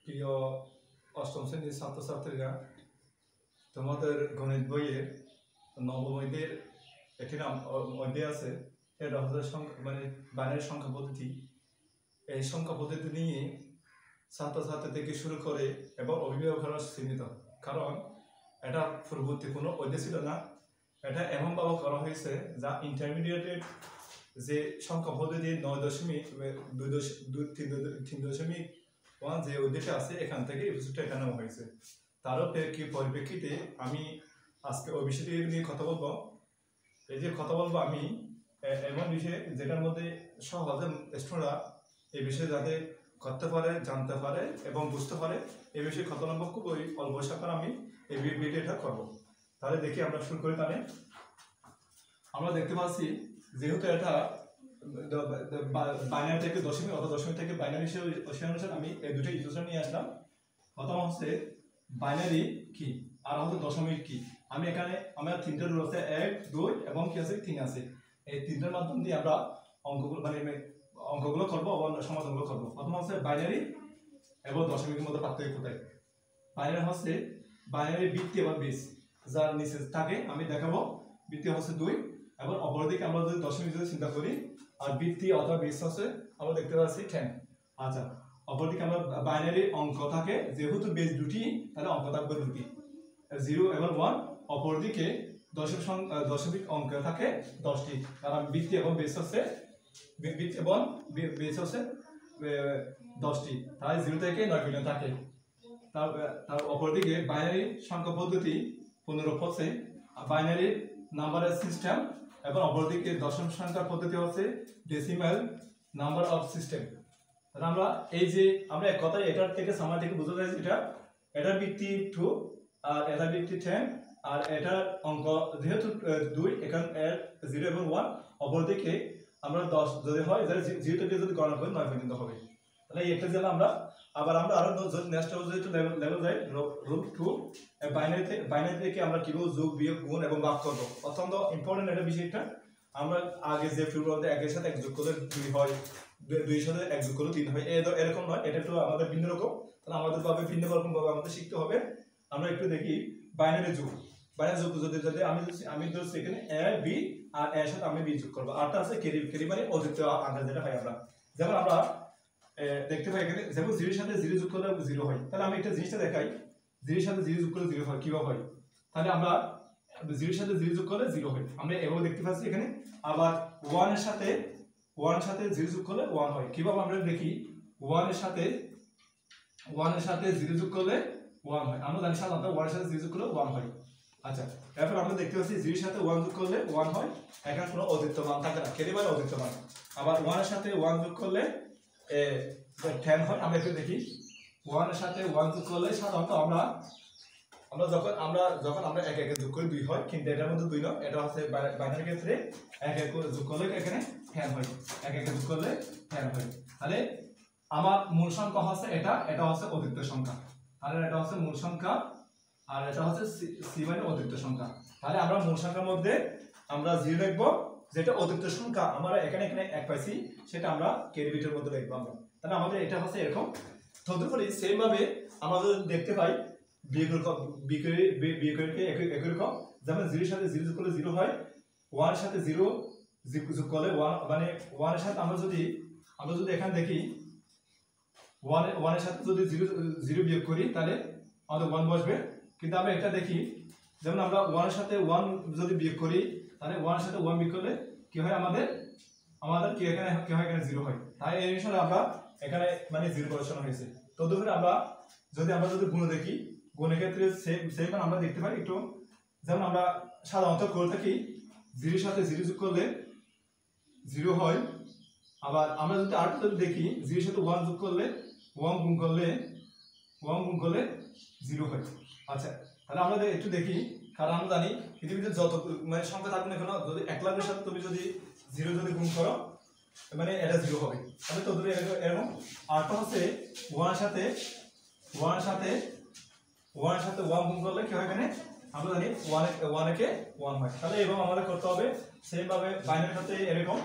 প্রিয় অষ্টম শ্রেণীর ছাত্রছাত্রীরা, তোমাদের গণিত বইয়ের নবম অধ্যায়ের একটি নাম অধ্যায় আছে, এটা হচ্ছে বাইনারি সংখ্যা পদ্ধতি। এই সংখ্যা পদ্ধতি নিয়ে ছাত্রছাত্রী থেকে শুরু করে এবং অভিভাবকরা সীমিত, কারণ এটা পূর্ববর্তী কোনো অধ্যায় ছিল না। এটা এমনভাবে করা হয়েছে যা ইন্টারমিডিয়েটের যে সংখ্যা পদ্ধতি 9.2.3.1 যে অধ্যায়টা আছে এখান থেকে এই বিষয়টা এটা নেওয়া হয়েছে। তারও পরিপ্রেক্ষিতে আমি আজকে ওই বিষয়টি নিয়ে কথা বলবো। এই যে কথা বলবো আমি এমন বিষয়ে যেটার মধ্যে সহজে স্টুডেন্টরা এই বিষয়ে যাতে করতে পারে, জানতে পারে এবং বুঝতে পারে, এই বিষয়ে কথা বলবো। খুবই অল্প সময় আমি এই ভিডিওটা করবো। তাহলে দেখি আমরা শুরু করি। তাহলে আমরা দেখতে পাচ্ছি যেহেতু এটা বাইনারি থেকে দশমিক অথবা দশমিক থেকে বাইনারি অনুসারে আমি এই দুটো ইকুয়েশন নিয়ে আসলাম। প্রথম হচ্ছে বাইনারি কি আর হচ্ছে দশমিক কি। আমি এখানে আমার তিনটা রুল আছে, 1, 2 এবং কি আছে 3 আছে। এই তিনটার মাধ্যম দিয়ে আমরা অঙ্কগুলো করবো এবং সমাধানগুলো করবো। প্রথম হচ্ছে বাইনারি এবং দশমিকের মধ্যে পার্থক্য কোথায়। বাইনারি হচ্ছে বাইনারি ভিত্তি এবং বেস, যার নিচে থাকে আমি দেখাবো। ভিত্তি হচ্ছে 2 এবং অপরদিকে আমরা যদি দশমিক যদি চিন্তা করি, আর ভিত্তি অথবা বেস হচ্ছে আমরা দেখতে পাচ্ছি 10। আচ্ছা, অপরদিকে আমরা বাইনারি অঙ্ক থাকে, যেহেতু বেস দুটি তাহলে অঙ্ক থাকবে দুটি, 0 এবং 1। অপরদিকে দশমিক অঙ্ক থাকে 10টি, কারণ ভিত্তি এবং বেস হচ্ছে 10টি, তাই 0 থেকে 9 পর্যন্ত থাকে। তার অপরদিকে বাইনারি সংখ্যা পদ্ধতি পুনরূপ হচ্ছে বাইনারি নাম্বারের সিস্টেম, এবং অপরদিকে দশম সংখ্যা পদ্ধতি হচ্ছে ডেসিমাল নাম্বার অফ সিস্টেম। আমরা এই যে আমরা এক কথায় এটার থেকে সামার থেকে বুঝতে পারছি, এটার ভিত্তি 2 আর এটার ভিত্তি 10, আর এটার অঙ্ক যেহেতু 2, এখানে 0 এবং 1। অপরদিকে আমরা 10 যদি হয়, 0 থেকে যদি গণনা করি 9 পর্যন্ত হবে। তাহলে একটা জেলা আমরা আবার আরো নেক্সট লেভেল যাই, রুট 2। বাইনারি থেকে আমরা কিভাবে যোগ, বিয়োগ, গুণ এবং ভাগ করব। অত্যন্ত ইম্পর্টেন্ট এটা বিষয়টা। আমরা আগে যে ফিউচারে একের সাথে এক যোগ করলে 2 হয়, 2 এর সাথে এক যোগ করলে 3 হয়, এরকম নয়, এটা একটু আমাদের ভিন্ন রকম। তাহলে আমাদের ভিন্ন রকম ভাবে আমাদের শিখতে হবে। আমরা একটু দেখি বাইনারি যোগ। বাইনারি যোগ যদি আমি ধরছি এখানে a b আর এর সাথে আমি b যোগ করব। আরটা আছে কেরি মানে অদ্বিতীয় আন্দাজ, যেটা পাই আমরা। যেমন আমরা দেখতে পাই এখানে, যেমন 0 এর সাথে 0 যোগ করলে 0 হয়। তাহলে আমি একটা জিনিসটা দেখাই, 0 এর সাথে 0 যোগ করলে 0 হয়, কিভাবে হয়। তাহলে আমরা 0 এর সাথে 0 যোগ করলে 0 হয়, আমরা এভাবে দেখতে পাচ্ছি এখানে। আবার 1 এর সাথে 0 যোগ করলে 1 হয়, কিভাবে আমরা দেখি। 1 এর সাথে 0 যোগ করলে 1 হয়, আমরা জানি সাধারণত 1 এর সাথে 0 যোগ করলে 1 হয়। আচ্ছা, এরপর আমরা দেখতে পাচ্ছি 0 এর সাথে 1 যোগ করলে 1 হয়, এখানে কোনো অদ্বিতীয় মান থাকে না, কেরি মানে অদ্বিতীয় মান। আবার 1 এর সাথে 1 যোগ করলে 10 হয়। আমরা একটু দেখি, 1 এর সাথে 1 যোগ করলে সাধারণত আমরা যখন আমরা এক যোগ করি 2 হয়, কিন্তু এটার মধ্যে 2 নয়, এটা হচ্ছে বাইনারি ক্ষেত্রে এক যোগ করলে এখানে 10 হয়, এক যোগ করলে 10 হয়। তাহলে আমার মূল সংখ্যা হচ্ছে এটা হচ্ছে অদ্বিতীয় সংখ্যা। তাহলে এটা হচ্ছে মূল সংখ্যা আর এটা হচ্ছে সি মানে অদ্বিতীয় সংখ্যা। তাহলে আমরা মূল সংখ্যার মধ্যে আমরা 0 লিখবো, যেটা অদ্বিতীয় সংখ্যা আমরা এখানে 1 পাইছি, সেটা আমরা কেরি বিটের মধ্যে লিখবো আমরা। তাহলে আমাদের এটা হচ্ছে এরকম। তদুপরি সেম ভাবে আমরা যদি দেখতে পাই বিয়োগকে একই রকম। যেমন 0 এর সাথে 0 যোগ করলে 0 হয়, 1 এর সাথে 0 যোগ করলে 1, মানে 1 এর সাথে আমরা যদি এখানে দেখি 1 এর সাথে যদি 0 বিয়োগ করি তাহলে আমাদের 1 বসবে। কিন্তু আমরা এটা দেখি, যেমন আমরা 1 এর সাথে 1 যদি বিয়োগ করি, তাহলে 1 এর সাথে 1 বিয়োগ করলে কি হয়, আমাদের কি এখানে 0 হয়। তাই এই অনুসারে আমরা এখানে মানে 0 বসানো হয়েছে। তদুপরি আমরা যদি গুণ দেখি, গুণের ক্ষেত্রে সেম আমরা দেখতে পাই একটু। যেমন আমরা সাধারণত করে থাকি 0 এর সাথে 0 যোগ করলে 0 হয়। আবার আমরা যদি আর দেখি, 0 এর সাথে 1 যোগ করলে 1 গুণ করলে 0 হয়। আচ্ছা, তাহলে আমরা একটু দেখি, কারণ আমরা জানি পৃথিবীতে যত মানে সংখ্যা থাকুক না কেন, যদি 1 লাখের সাথে তুমি যদি 0 যদি গুণ করো, মানে এটা 0 হবে। তাহলে তদুপরি এরকম। আরটা হচ্ছে 1 এর সাথে 1 গুণ করলে কি হয়, এখানে আমরা জানি 1 একে 1 হয়। তাহলে এবং আমাদের করতে হবে সেম ভাবে বাইনারির সাথে এরকম।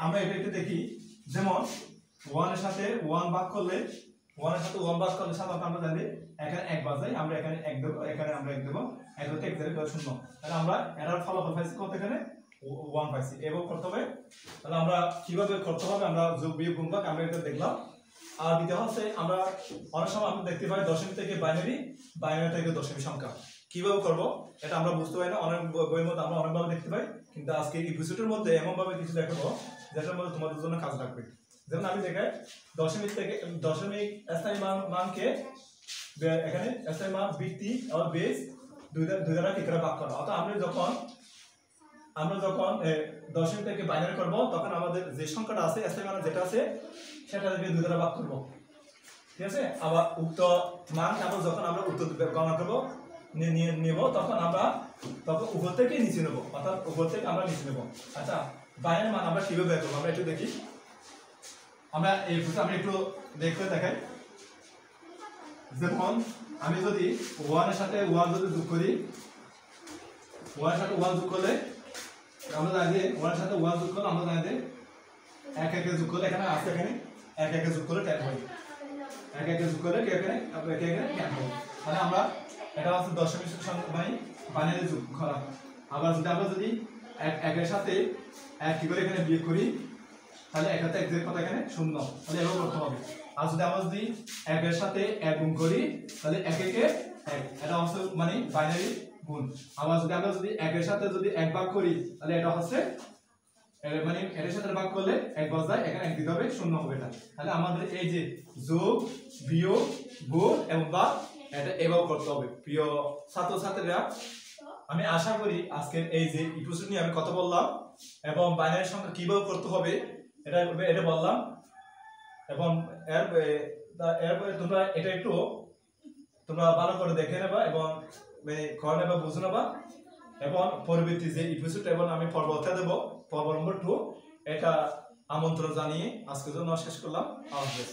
আমরা এটা একটু দেখি, যেমন 1 এর সাথে 1 ভাগ করলে 1 এর সাথে 1 ভাগ করলে সাধারণত আমরা জানি এখানে 1 বাজাই, আমরা এখানে 1 দেব, এখানে আমরা 1 দেব, 1 হতে 1 0 তাহলে আমরা এটার ফলাফল পাইছি কত, এখানে 1 পাইছি। এভাবে করতে হবে। তাহলে আমরা কিভাবে করতে হবে, আমরা যোগ বিয়োগ গুণ ভাগ আমরা এটা দেখলাম। আর দ্বিতীয় হচ্ছে আমরা অনেক সময় আমরা দেখতে পাই দশমিক থেকে বাইনারি, বাইনারি থেকে দশমিক সংখ্যা কিভাবে করব এটা আমরা বুঝতে পারি না। অনেক বইয়ের মধ্যে আমরা অনেকভাবে দেখতে পাই, কিন্তু আজকে এই এপিসোডের মধ্যে এমন ভাবে কিছু দেখাবো যেটার মধ্যে তোমাদের জন্য কাজ লাগবে। যেমন আমি দেখাই দশমিক থেকে দশমিক স্থায়ী মানকে এখানে স্থায়ী মান ভিত্তি আর বেস দুই দ্বারা কি করে ভাগ করা। অর্থাৎ আমরা যখন দশমিক থেকে বাইনারি করব তখন আমাদের যে সংখ্যাটা আছে স্থায়ী মান যেটা আছে সেটা থেকে 2 দ্বারা ভাগ করব, ঠিক আছে। আবার উক্ত মান আবার যখন আমরা উত্তর গণনা করব নেব তখন উপর থেকে নিচে নেব, অর্থাৎ উপর থেকে আমরা নিচে নেব। আচ্ছা, বাইনারি মান আমরা কিভাবে বের করব আমরা একটু দেখি। আমরা একটু দেখাই। যেমন আমি যদি 1 এর সাথে 1 যদি যোগ করি, 1 এর সাথে 1 যোগ করলে আমরা জানি যে 1 এর সাথে 1 যোগ করলে আমরা জানি যে 1 1 যোগ করলে এখানে আছে, এখানে 1 1 যোগ করলে 10 হয়, 1 1 যোগ করলে এখানে 10 হয়। মানে আমরা এটা হচ্ছে দশমিক সংখ্যা মানে বাইনারি যোগ করা। আবার যদি আমরা 1 এর সাথে 1 কি করে এখানে বিয়োগ করি তাহলে 1 হাতে 1 এর কথা এখানে 0, তাহলে এভাবে করতে হবে। আর যদি আমরা 1 এর সাথে 1 গুণ করি তাহলে 1 1 1, এটা হচ্ছে মানে বাইনারি গুণ। আবার যদি আমরা 1 এর সাথে 1 ভাগ করি তাহলে এটা হচ্ছে মানে এর সাথে ভাগ করলে 1 বজায়, এখানে 1 দিতে হবে, 0 হবে এটা। তাহলে আমাদের এই যে যোগ বিয়োগ গুণ এবং ভাগ এটা এভাবে করতে হবে। প্রিয় ছাত্রছাত্রীরা, আমি আশা করি আজকের এই যে এপিসোড নিয়ে আমি কথা বললাম এবং বাইনারি সংখ্যা কিভাবে করতে হবে এটা বললাম, এবং এরপরে তোমরা এটা একটু ভালো করে দেখে নেবা এবং করে নেবা, বুঝে নেবা। এবং পরবর্তী যে এপিসোড এবং আমি পর্বটা দেবো, পর্ব নম্বর 2, এটা আমন্ত্রণ জানিয়ে আজকের জন্য শেষ করলাম। আল্লাহ হাফেজ।